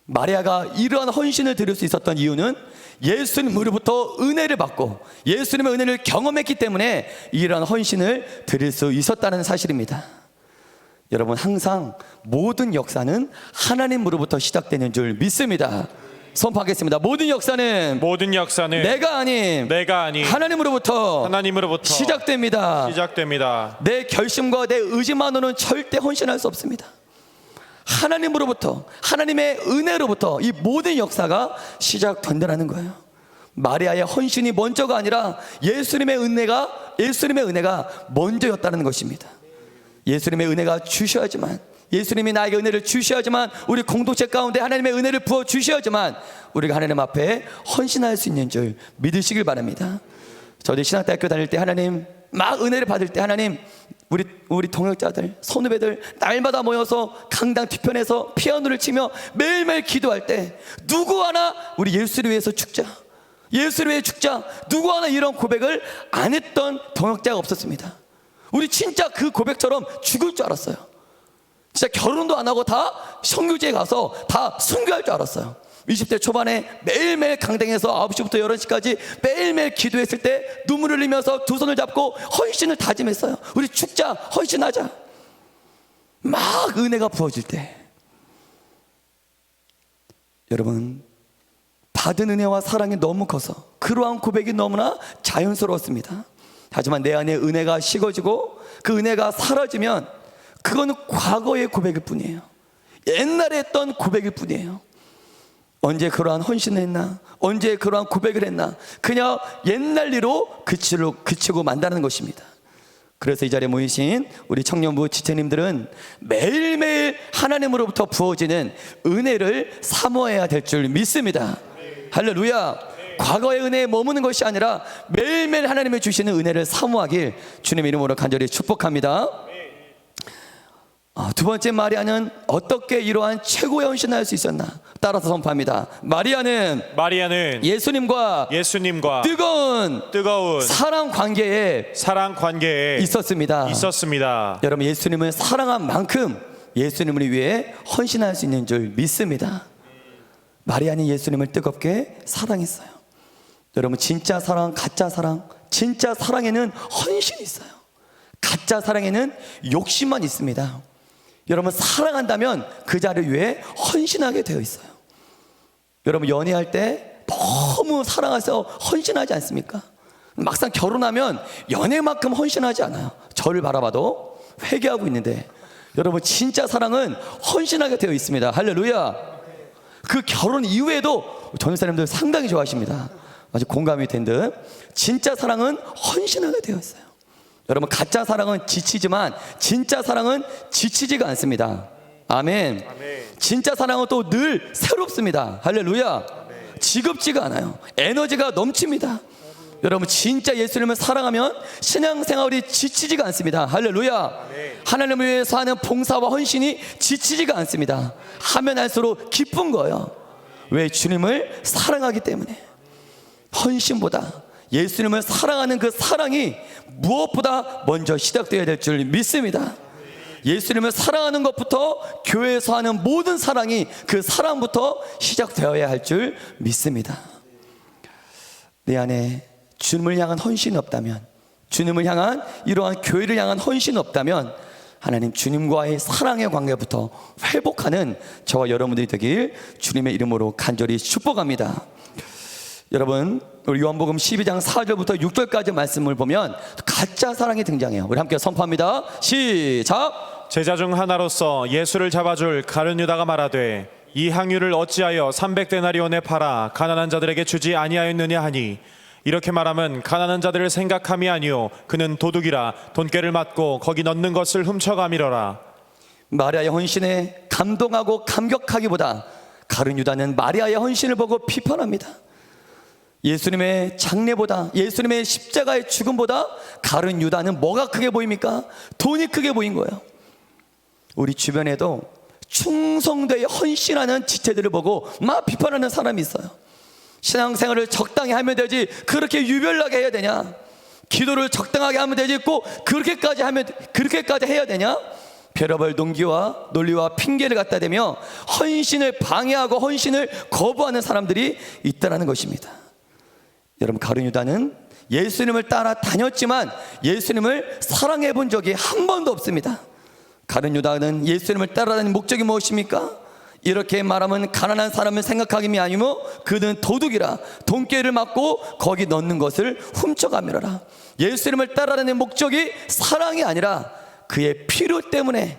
마리아가 이러한 헌신을 드릴 수 있었던 이유는 예수님으로부터 은혜를 받고 예수님의 은혜를 경험했기 때문에 이러한 헌신을 드릴 수 있었다는 사실입니다. 여러분, 항상 모든 역사는 하나님으로부터 시작되는 줄 믿습니다. 선포하겠습니다. 모든 역사는 내가 아닌 하나님으로부터 시작됩니다. 내 결심과 내 의지만으로는 절대 헌신할 수 없습니다. 하나님으로부터, 하나님의 은혜로부터 이 모든 역사가 시작된다는 거예요. 마리아의 헌신이 먼저가 아니라 예수님의 은혜가 먼저였다는 것입니다. 예수님의 은혜가 주셔야지만, 예수님이 나에게 은혜를 주셔야지만, 우리 공동체 가운데 하나님의 은혜를 부어 주셔야지만 우리가 하나님 앞에 헌신할 수 있는 줄 믿으시길 바랍니다. 저도 신학대학교 다닐 때 하나님 막 은혜를 받을 때 하나님, 우리 동역자들, 선후배들 날마다 모여서 강당 뒤편에서 피아노를 치며 매일매일 기도할 때 누구 하나 우리 예수를 위해서 죽자, 예수를 위해 죽자, 누구 하나 이런 고백을 안 했던 동역자가 없었습니다. 우리 진짜 그 고백처럼 죽을 줄 알았어요. 진짜 결혼도 안 하고 다 선교지에 가서 다 순교할 줄 알았어요. 20대 초반에 매일매일 강당에서 9시부터 11시까지 매일매일 기도했을 때 눈물을 흘리면서 두 손을 잡고 헌신을 다짐했어요. 우리 죽자, 헌신하자. 막 은혜가 부어질 때, 여러분, 받은 은혜와 사랑이 너무 커서 그러한 고백이 너무나 자연스러웠습니다. 하지만 내 안에 은혜가 식어지고 그 은혜가 사라지면 그거는 과거의 고백일 뿐이에요. 옛날에 했던 고백일 뿐이에요. 언제 그러한 헌신을 했나, 언제 그러한 고백을 했나, 그냥 옛날 일로 그치고 만다는 것입니다. 그래서 이 자리에 모이신 우리 청년부 지체님들은 매일매일 하나님으로부터 부어지는 은혜를 사모해야 될 줄 믿습니다. 할렐루야. 과거의 은혜에 머무는 것이 아니라 매일매일 하나님이 주시는 은혜를 사모하길 주님의 이름으로 간절히 축복합니다. 두 번째, 마리아는 어떻게 이러한 최고의 헌신을 할 수 있었나? 따라서 선포합니다. 마리아는 예수님과 뜨거운 사랑 관계에 있었습니다. 여러분, 예수님을 사랑한 만큼 예수님을 위해 헌신할 수 있는 줄 믿습니다. 마리아는 예수님을 뜨겁게 사랑했어요. 여러분, 진짜 사랑, 가짜 사랑, 진짜 사랑에는 헌신이 있어요. 가짜 사랑에는 욕심만 있습니다. 여러분, 사랑한다면 그 자를 위해 헌신하게 되어 있어요. 여러분, 연애할 때 너무 사랑해서 헌신하지 않습니까? 막상 결혼하면 연애만큼 헌신하지 않아요. 저를 바라봐도 회개하고 있는데, 여러분, 진짜 사랑은 헌신하게 되어 있습니다. 할렐루야. 그 결혼 이후에도 전사님들 상당히 좋아하십니다. 아주 공감이 된 듯. 진짜 사랑은 헌신하게 되어 있어요. 여러분, 가짜 사랑은 지치지만 진짜 사랑은 지치지가 않습니다. 아멘. 진짜 사랑은 또 늘 새롭습니다. 할렐루야. 지겹지가 않아요. 에너지가 넘칩니다. 여러분, 진짜 예수님을 사랑하면 신앙생활이 지치지가 않습니다. 할렐루야. 하나님을 위해서 하는 봉사와 헌신이 지치지가 않습니다. 하면 할수록 기쁜 거예요. 왜? 주님을 사랑하기 때문에. 헌신보다 예수님을 사랑하는 그 사랑이 무엇보다 먼저 시작되어야 될 줄 믿습니다. 예수님을 사랑하는 것부터, 교회에서 하는 모든 사랑이 그 사랑부터 시작되어야 할 줄 믿습니다. 내 안에 주님을 향한 헌신이 없다면, 주님을 향한 이러한 교회를 향한 헌신이 없다면 하나님 주님과의 사랑의 관계부터 회복하는 저와 여러분들이 되길 주님의 이름으로 간절히 축복합니다. 여러분, 우리 요한복음 12장 4절부터 6절까지 말씀을 보면 가짜 사랑이 등장해요. 우리 함께 선포합니다. 시작. 제자 중 하나로서 예수를 잡아줄 가룟 유다가 말하되, 이 향유를 어찌하여 300데나리온에 팔아 가난한 자들에게 주지 아니하였느냐 하니, 이렇게 말하면 가난한 자들을 생각함이 아니요 그는 도둑이라 돈꾀를 맞고 거기 넣는 것을 훔쳐가미러라. 마리아의 헌신에 감동하고 감격하기보다 가룟 유다는 마리아의 헌신을 보고 비판합니다. 예수님의 장례보다, 예수님의 십자가의 죽음보다 가룟 유다는 뭐가 크게 보입니까? 돈이 크게 보인 거예요. 우리 주변에도 충성되게 헌신하는 지체들을 보고 막 비판하는 사람이 있어요. 신앙생활을 적당히 하면 되지 그렇게 유별나게 해야 되냐? 기도를 적당하게 하면 되지 꼭 그렇게까지 해야 되냐? 별의별 동기와 논리와 핑계를 갖다 대며 헌신을 방해하고 헌신을 거부하는 사람들이 있다는 것입니다. 여러분, 가룟 유다는 예수님을 따라 다녔지만 예수님을 사랑해 본 적이 한 번도 없습니다. 가룟 유다는 예수님을 따라다니는 목적이 무엇입니까? 이렇게 말하면 가난한 사람을 생각하기이 아니며 그는 도둑이라, 돈깨를 맞고 거기 넣는 것을 훔쳐가미라. 예수님을 따라다니는 목적이 사랑이 아니라 그의 필요 때문에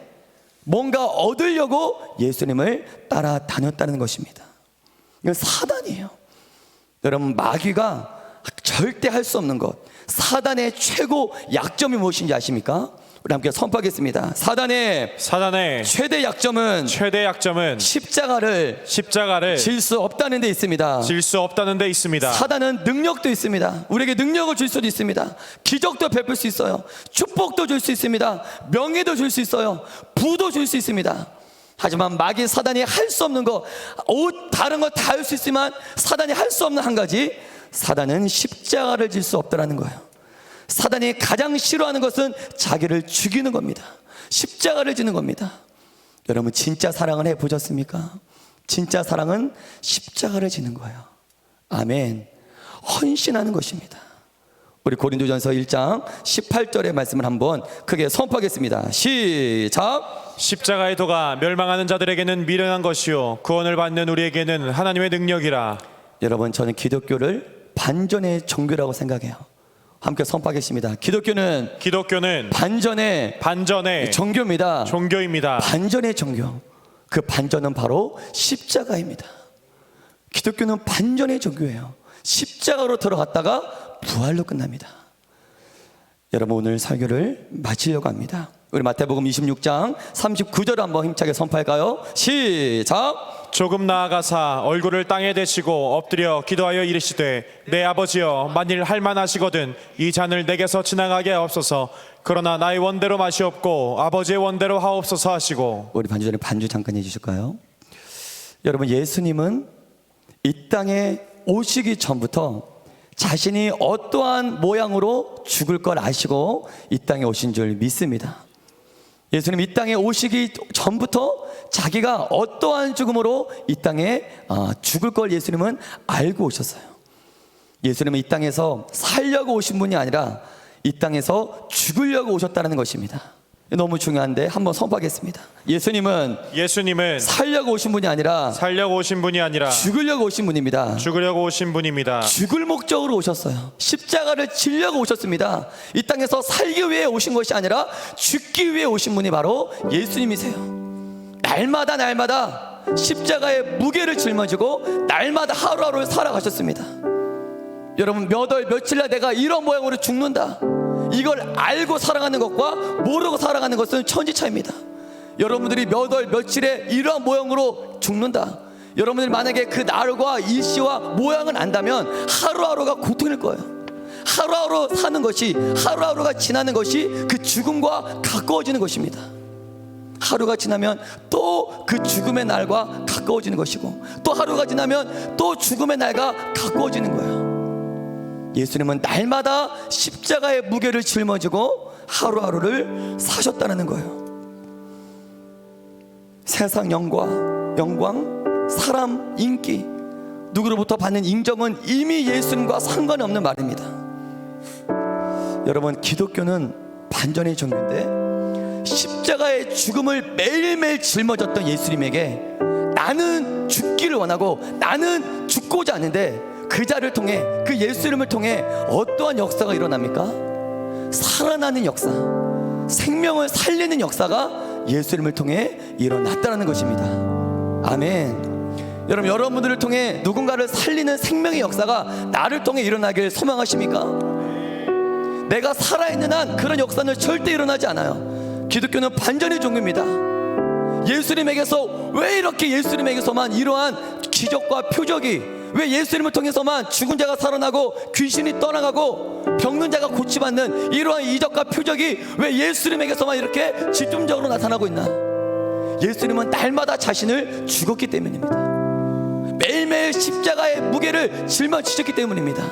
뭔가 얻으려고 예수님을 따라다녔다는 것입니다. 이건 사단이에요. 여러분, 마귀가 절대 할 수 없는 것, 사단의 최고 약점이 무엇인지 아십니까? 우리 함께 선포하겠습니다. 사단의 최대 약점은 십자가를 질 수 없다는 데 있습니다. 사단은 능력도 있습니다. 우리에게 능력을 줄 수도 있습니다. 기적도 베풀 수 있어요. 축복도 줄 수 있습니다. 명예도 줄 수 있어요. 부도 줄 수 있습니다. 하지만 마귀 사단이 할 수 없는 것, 다른 거 다 할 수 있지만 사단이 할 수 없는 한 가지, 사단은 십자가를 질 수 없다는 거예요. 사단이 가장 싫어하는 것은 자기를 죽이는 겁니다. 십자가를 지는 겁니다. 여러분, 진짜 사랑을 해보셨습니까? 진짜 사랑은 십자가를 지는 거예요. 아멘. 헌신하는 것입니다. 우리 고린도전서 1장 18절의 말씀을 한번 크게 선포하겠습니다. 시작. 십자가의 도가 멸망하는 자들에게는 미련한 것이요 구원을 받는 우리에게는 하나님의 능력이라. 여러분, 저는 기독교를 반전의 종교라고 생각해요. 함께 선포하겠습니다. 기독교는 반전의 종교입니다. 반전의 종교. 그 반전은 바로 십자가입니다. 기독교는 반전의 종교예요. 십자가로 들어갔다가 부활로 끝납니다. 여러분, 오늘 설교를 마치려고 합니다. 우리 마태복음 26장 39절 한번 힘차게 선포할까요? 시작. 조금 나아가사 얼굴을 땅에 대시고 엎드려 기도하여 이르시되 내 아버지여, 만일 할만하시거든 이 잔을 내게서 지나가게 하옵소서. 그러나 나의 원대로 마시옵고 아버지의 원대로 하옵소서 하시고. 우리 반주전에 반주 잠깐 해주실까요? 여러분, 예수님은 이 땅에 오시기 전부터 자신이 어떠한 모양으로 죽을 걸 아시고 이 땅에 오신 줄 믿습니다. 예수님 이 땅에 오시기 전부터 자기가 어떠한 죽음으로 이 땅에 죽을 걸 예수님은 알고 오셨어요. 예수님은 이 땅에서 살려고 오신 분이 아니라 이 땅에서 죽으려고 오셨다는 것입니다. 너무 중요한데 한번 선포하겠습니다. 예수님은 살려고 오신 분이 아니라 죽으려고 오신 분입니다. 죽을 목적으로 오셨어요. 십자가를 지려고 오셨습니다. 이 땅에서 살기 위해 오신 것이 아니라 죽기 위해 오신 분이 바로 예수님이세요. 날마다 십자가의 무게를 짊어지고 날마다 하루하루를 살아가셨습니다. 여러분, 몇 월 며칠 날 내가 이런 모양으로 죽는다, 이걸 알고 살아가는 것과 모르고 살아가는 것은 천지차이입니다. 여러분들이 몇 월 며칠에 이러한 모양으로 죽는다, 여러분들이 만약에 그 날과 일시와 모양을 안다면 하루하루가 고통일 거예요. 하루하루 사는 것이, 하루하루가 지나는 것이 그 죽음과 가까워지는 것입니다. 하루가 지나면 또 그 죽음의 날과 가까워지는 것이고, 또 하루가 지나면 또 죽음의 날과 가까워지는 거예요. 예수님은 날마다 십자가의 무게를 짊어지고 하루하루를 사셨다는 거예요. 세상 영광, 사람 인기, 누구로부터 받는 인정은 이미 예수님과 상관없는 말입니다. 여러분, 기독교는 반전의 종교인데 십자가의 죽음을 매일매일 짊어졌던 예수님에게 나는 죽기를 원하고 나는 죽고자 하는데 그 자를 통해, 그 예수님을 통해 어떠한 역사가 일어납니까? 살아나는 역사, 생명을 살리는 역사가 예수님을 통해 일어났다는 것입니다. 아멘. 여러분, 여러분들을 통해 누군가를 살리는 생명의 역사가 나를 통해 일어나길 소망하십니까? 내가 살아있는 한 그런 역사는 절대 일어나지 않아요. 기독교는 반전의 종교입니다. 예수님에게서 왜 이렇게 예수님에게서만 이러한 기적과 표적이, 왜 예수님을 통해서만 죽은 자가 살아나고 귀신이 떠나가고 병든 자가 고침받는 이러한 이적과 표적이 왜 예수님에게서만 이렇게 집중적으로 나타나고 있나? 예수님은 날마다 자신을 죽었기 때문입니다. 매일매일 십자가의 무게를 짊어지셨기 때문입니다.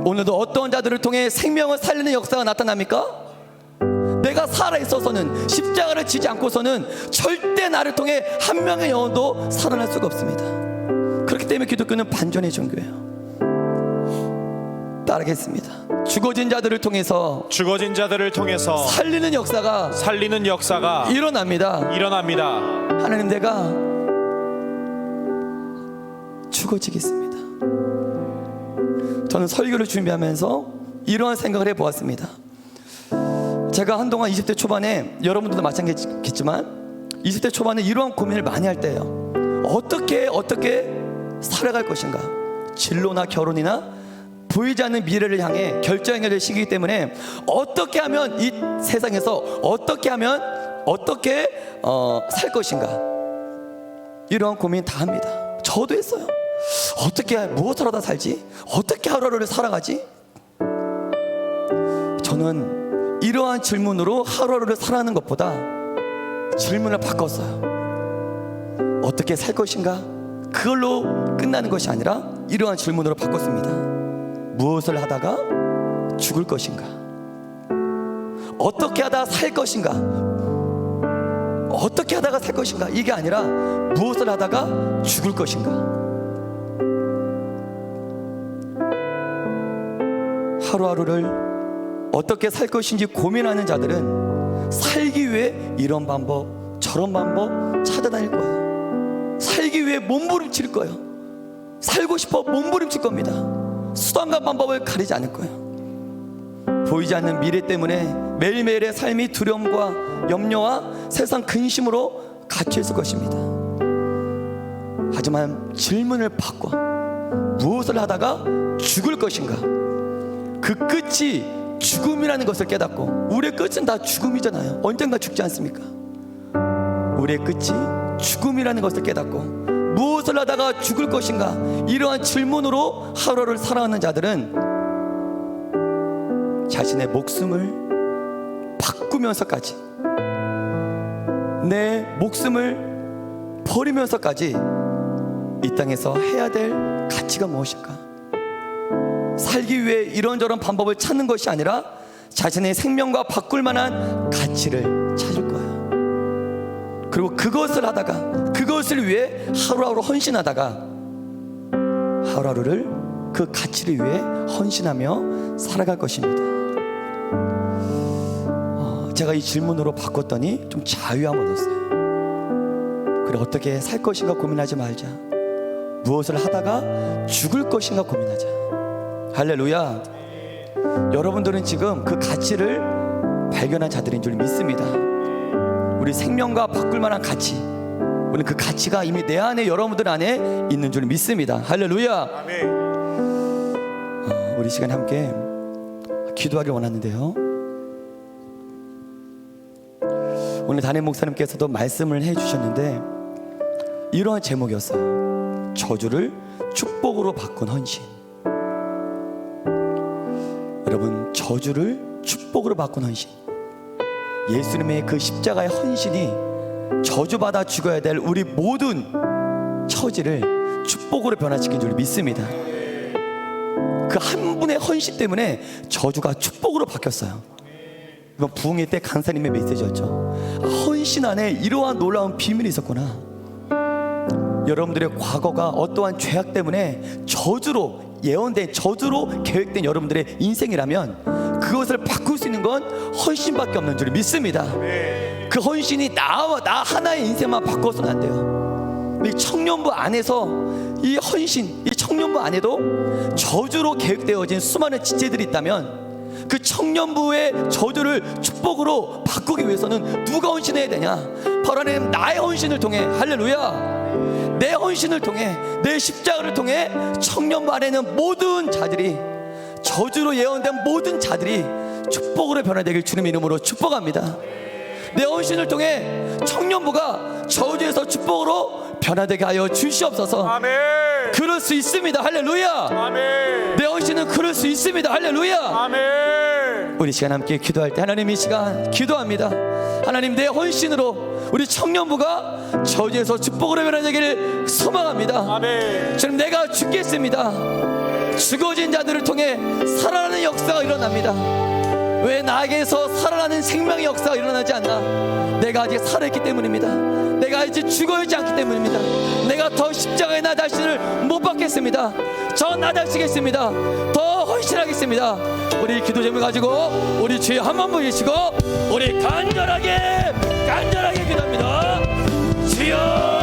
오늘도 어떤 자들을 통해 생명을 살리는 역사가 나타납니까? 내가 살아있어서는, 십자가를 지지 않고서는 절대 나를 통해 한 명의 영혼도 살아날 수가 없습니다. 그렇기 때문에 기독교는 반전의 종교예요. 따르겠습니다. 죽어진 자들을 통해서 살리는 역사가 일어납니다. 하나님, 내가 죽어지겠습니다. 저는 설교를 준비하면서 이러한 생각을 해보았습니다. 제가 한동안 20대 초반에, 여러분들도 마찬가지겠지만 20대 초반에 이러한 고민을 많이 할 때예요. 어떻게 살아갈 것인가. 진로나 결혼이나 보이지 않는 미래를 향해 결정해야 될 시기이기 때문에 어떻게 하면 이 세상에서 어떻게 살 것인가, 이러한 고민 다 합니다. 저도 했어요. 무엇을 하다 살지? 어떻게 하루하루를 살아가지? 저는 이러한 질문으로 하루하루를 살아가는 것보다 질문을 바꿨어요. 어떻게 살 것인가? 그걸로 끝나는 것이 아니라 이러한 질문으로 바꿨습니다. 무엇을 하다가 죽을 것인가? 어떻게 하다가 살 것인가? 어떻게 하다가 살 것인가? 이게 아니라 무엇을 하다가 죽을 것인가? 하루하루를 어떻게 살 것인지 고민하는 자들은 살기 위해 이런 방법 저런 방법 찾아다닐 거예요. 살기 위해 몸부림칠 거예요. 살고 싶어 몸부림칠 겁니다. 수단과 방법을 가리지 않을 거예요. 보이지 않는 미래 때문에 매일매일의 삶이 두려움과 염려와 세상 근심으로 갇혀있을 것입니다. 하지만 질문을 바꿔 무엇을 하다가 죽을 것인가? 그 끝이 죽음이라는 것을 깨닫고, 우리의 끝은 다 죽음이잖아요. 언젠가 죽지 않습니까? 우리의 끝이 죽음이라는 것을 깨닫고 무엇을 하다가 죽을 것인가, 이러한 질문으로 하루를 살아가는 자들은 자신의 목숨을 바꾸면서까지, 내 목숨을 버리면서까지 이 땅에서 해야 될 가치가 무엇일까? 살기 위해 이런저런 방법을 찾는 것이 아니라 자신의 생명과 바꿀 만한 가치를 찾을 거예요. 그리고 그것을 하다가, 그것을 위해 하루하루 헌신하다가 하루하루를 그 가치를 위해 헌신하며 살아갈 것입니다. 제가 이 질문으로 바꿨더니 좀 자유함을 얻었어요. 그래, 어떻게 살 것인가 고민하지 말자. 무엇을 하다가 죽을 것인가 고민하자. 할렐루야. 여러분들은 지금 그 가치를 발견한 자들인 줄 믿습니다. 우리 생명과 바꿀 만한 가치, 우리 그 가치가 이미 내 안에, 여러분들 안에 있는 줄 믿습니다. 할렐루야. 우리 시간 함께 기도하길 원하는데요, 오늘 담임 목사님께서도 말씀을 해주셨는데 이러한 제목이었어요. 저주를 축복으로 바꾼 헌신. 여러분, 저주를 축복으로 바꾼 헌신, 예수님의 그 십자가의 헌신이 저주받아 죽어야 될 우리 모든 처지를 축복으로 변화시킨 줄 믿습니다. 그 한 분의 헌신 때문에 저주가 축복으로 바뀌었어요. 이건 부흥회 때 강사님의 메시지였죠. 헌신 안에 이러한 놀라운 비밀이 있었구나. 여러분들의 과거가 어떠한 죄악 때문에 저주로 예언된, 저주로 계획된 여러분들의 인생이라면 그것을 바꿀 수 있는 건 헌신밖에 없는 줄 믿습니다. 그 헌신이 나 하나의 인생만 바꿔서는 안 돼요. 이 청년부 안에서 이 헌신, 이 청년부 안에도 저주로 계획되어진 수많은 지체들이 있다면 그 청년부의 저주를 축복으로 바꾸기 위해서는 누가 헌신해야 되냐? 바로 하나님, 나의 헌신을 통해, 할렐루야, 내 헌신을 통해, 내 십자가를 통해 청년부 안에는 모든 자들이, 저주로 예언된 모든 자들이 축복으로 변화되길 주님의 이름으로 축복합니다. 내 헌신을 통해 청년부가 저주에서 축복으로 변화되게 하여 주시옵소서. 아멘. 그럴 수 있습니다. 할렐루야. 아멘. 내 헌신은 그럴 수 있습니다. 할렐루야. 아멘. 우리 시간 함께 기도할 때 하나님, 이 시간 기도합니다. 하나님, 내 헌신으로 우리 청년부가 저주에서 축복으로 변화되기를 소망합니다. 아멘. 주님, 내가 죽겠습니다. 죽어진 자들을 통해 살아나는 역사가 일어납니다. 왜 나에게서 살아나는 생명의 역사가 일어나지 않나? 내가 아직 살아있기 때문입니다. 내가 아직 죽어있지 않기 때문입니다. 내가 더 십자가에 나 자신을 못 박겠습니다. 저 나다치겠습니다. 더 헌신하겠습니다. 우리 기도 제목을 가지고 우리 주여 한 번 보이시고 우리 간절하게 기도합니다. 주여,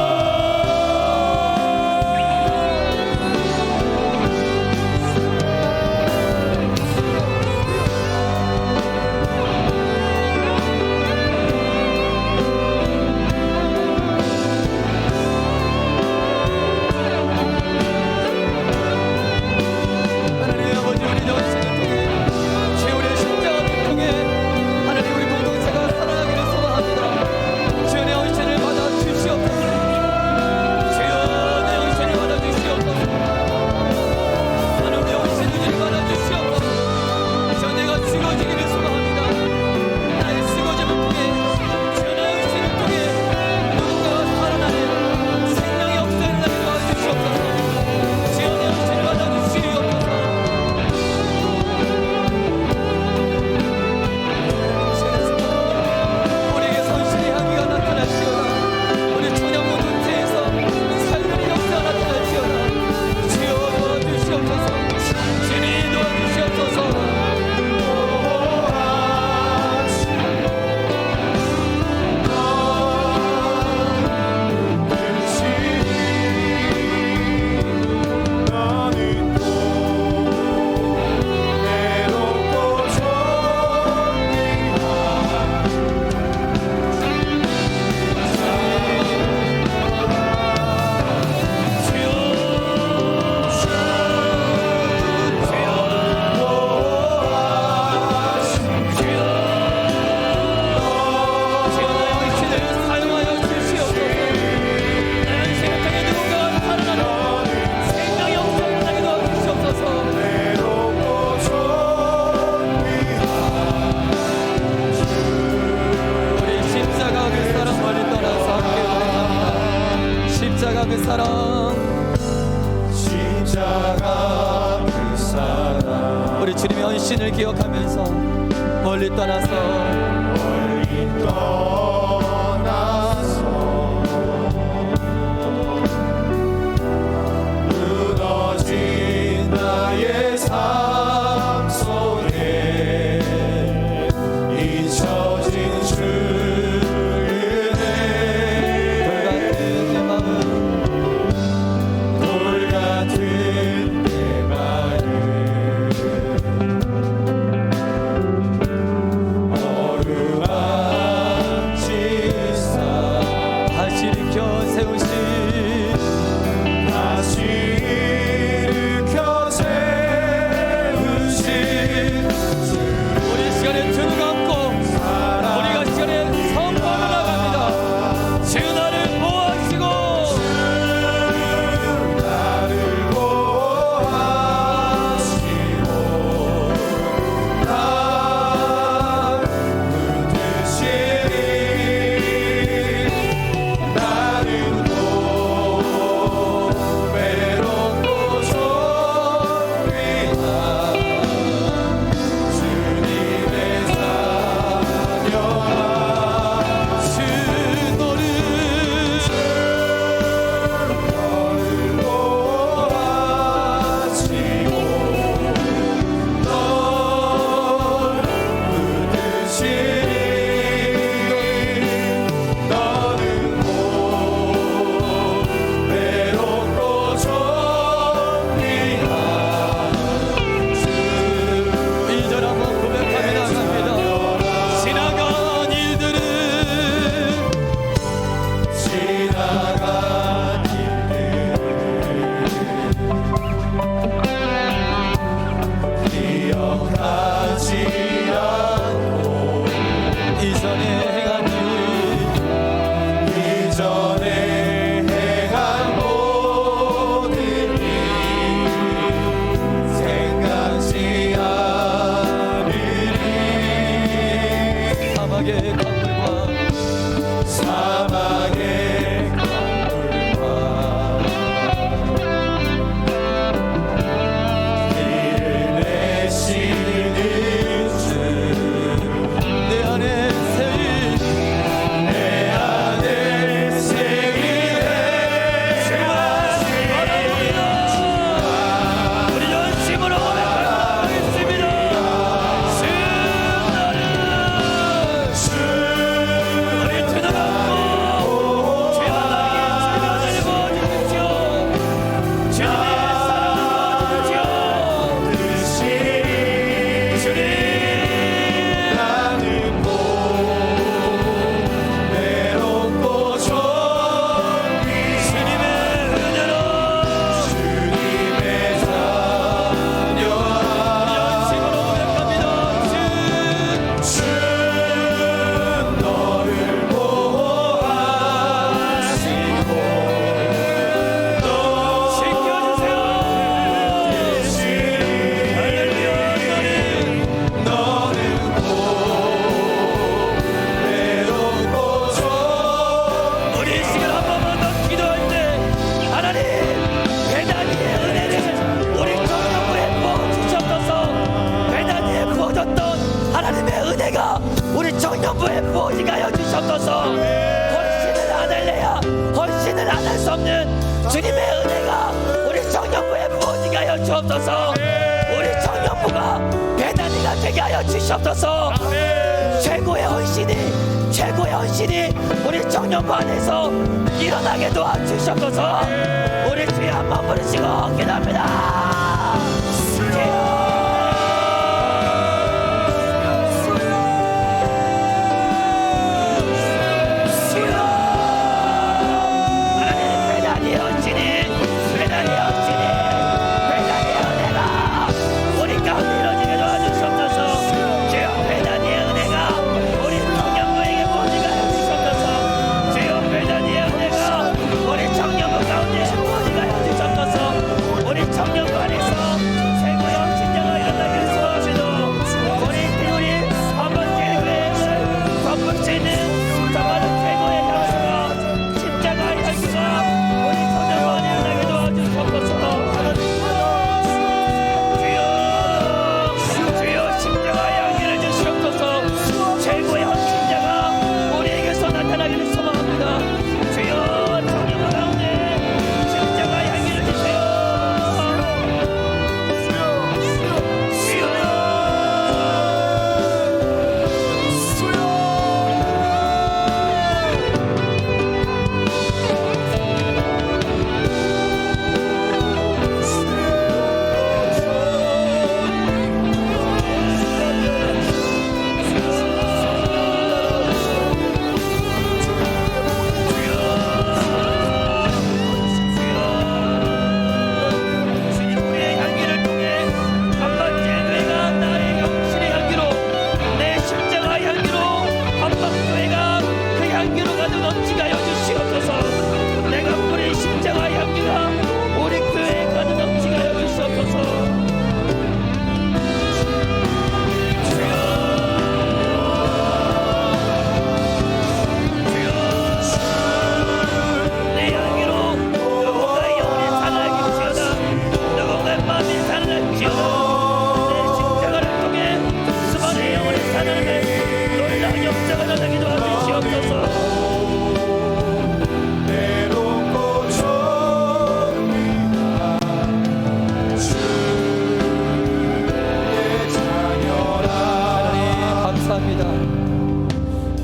그 사랑 우리 주님의 헌신을 기억하면서 멀리 떠나서 무너진 나의 삶 속에 잊혀진 주의 어루만진 감당할 수 없는 주님의 은혜가 우리 청년부에 부어지게 하여 주옵소서. 우리 청년부가 배단이가 되게 하여 주시옵소서. 최고의 헌신이 우리 청년부 안에서 일어나게 도와주시옵소서. 우리 주여 한번 부르시고 기도합니다.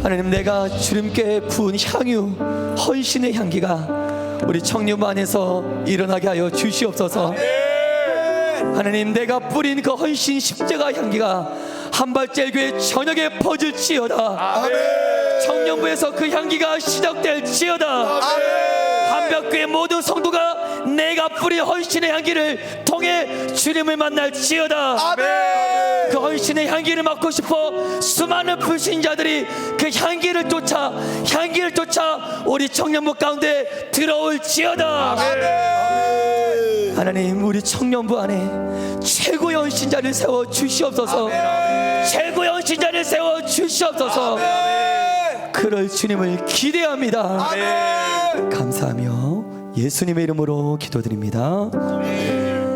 하나님, 내가 주님께 부은 향유, 헌신의 향기가 우리 청년부 안에서 일어나게 하여 주시옵소서. 하나님, 내가 뿌린 그 헌신 십자가 향기가 한발제일교회 전역에 퍼질지어다. 청년부에서 그 향기가 시작될지어다. 한벽교회 모든 성도가 내가 뿌린 헌신의 향기를 통해 주님을 만날지어다. 그 헌신의 향기를 맡고 싶어 수많은 불신자들이 그 향기를 쫓아 우리 청년부 가운데 들어올지어다. 하나님, 우리 청년부 안에 최고의 헌신자를 세워 주시옵소서. 최고의 헌신자를 세워 주시옵소서. 그럴 주님을 기대합니다. 감사하며 예수님의 이름으로 기도드립니다.